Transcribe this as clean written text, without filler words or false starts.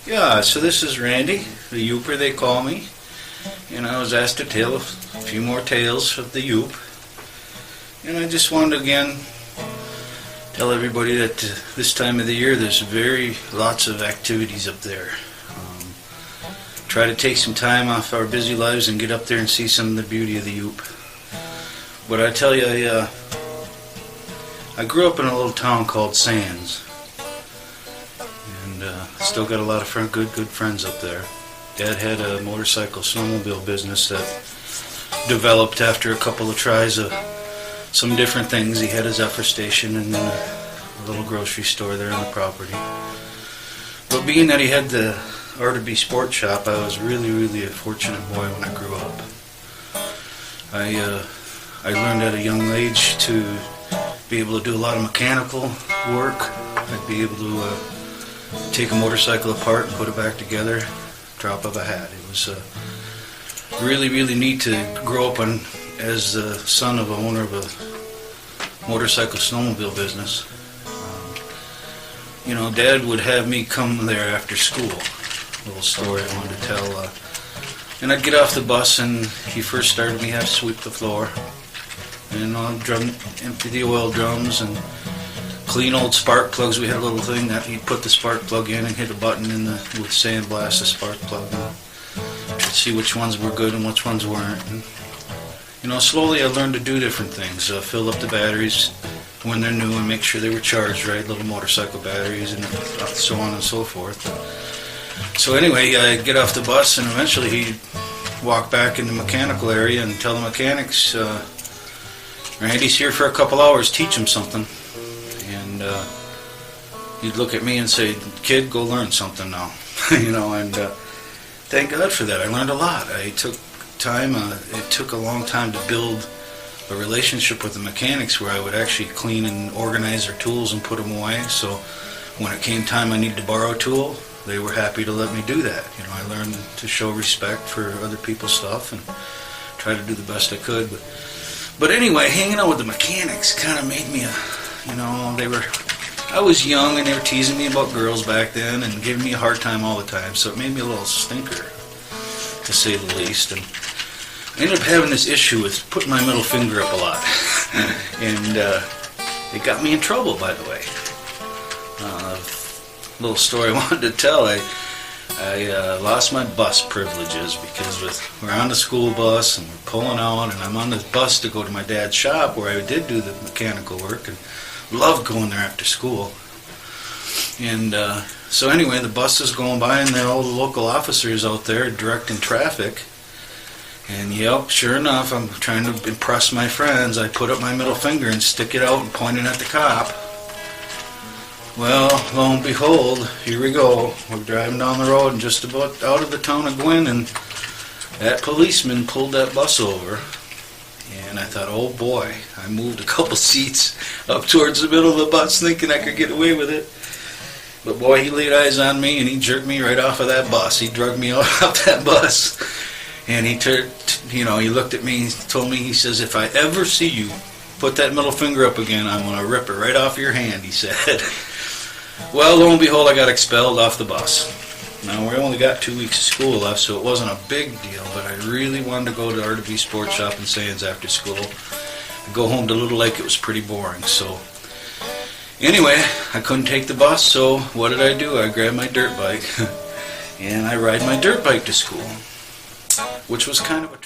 Yeah, so this is Randy, the Youper they call me, and I was asked to tell a few more tales of the Yoop. And I just wanted to again tell everybody that this time of the year there's lots of activities up there. Try to take some time off our busy lives and get up there and see some of the beauty of the Yoop. But I tell you, I grew up in a little town called Sands. Still got a lot of good friends up there. Dad had a motorcycle snowmobile business that developed after a couple of tries of some different things. He had his Zephyr station and then a little grocery store there on the property. But being that he had the R2B Sport Shop, I was really a fortunate boy when I grew up. I learned at a young age to be able to do a lot of mechanical work. I'd be able to take a motorcycle apart and put it back together, drop of a hat. It was really neat to grow up as the son of a owner of a motorcycle snowmobile business. Dad would have me come there after school. A little story I wanted to tell. And I'd get off the bus, and he first started me have to sweep the floor and empty the oil drums and clean old spark plugs. We had a little thing that he'd put the spark plug in and hit a button with sandblast the spark plug and see which ones were good and which ones weren't. And, slowly I learned to do different things. Fill up the batteries when they're new and make sure they were charged right, little motorcycle batteries and so on and so forth. So anyway, I'd get off the bus and eventually he'd walk back in the mechanical area and tell the mechanics, Randy's here for a couple hours, teach him something. And he'd look at me and say, "Kid, go learn something now." And thank God for that. I learned a lot. I took time. It took a long time to build a relationship with the mechanics where I would actually clean and organize their tools and put them away. So when it came time I needed to borrow a tool, they were happy to let me do that. I learned to show respect for other people's stuff and try to do the best I could. But anyway, hanging out with the mechanics kind of made me I was young and they were teasing me about girls back then and giving me a hard time all the time, so it made me a little stinker, to say the least. And I ended up having this issue with putting my middle finger up a lot. And it got me in trouble, by the way. Little story I wanted to tell. I lost my bus privileges because we're on the school bus and we're pulling out, and I'm on the bus to go to my dad's shop where I did do the mechanical work and loved going there after school. And so anyway, the bus is going by and there are all the local officers out there directing traffic. And yep, sure enough, I'm trying to impress my friends. I put up my middle finger and stick it out and point it at the cop. Well, lo and behold, here we go. We're driving down the road and just about out of the town of Gwinn, and that policeman pulled that bus over. And I thought, oh boy, I moved a couple seats up towards the middle of the bus thinking I could get away with it. But boy, he laid eyes on me and he jerked me right off of that bus. He dragged me off that bus. And he looked at me, told me, he says, "If I ever see you put that middle finger up again, I'm going to rip it right off your hand," he said. Well, lo and behold, I got expelled off the bus. Now, we only got 2 weeks of school left, so it wasn't a big deal, but I really wanted to go to R2B Sport Shop in Sands after school. I'd go home to Little Lake. It was pretty boring. So anyway, I couldn't take the bus, so what did I do? I grabbed my dirt bike, and I ride my dirt bike to school, which was kind of a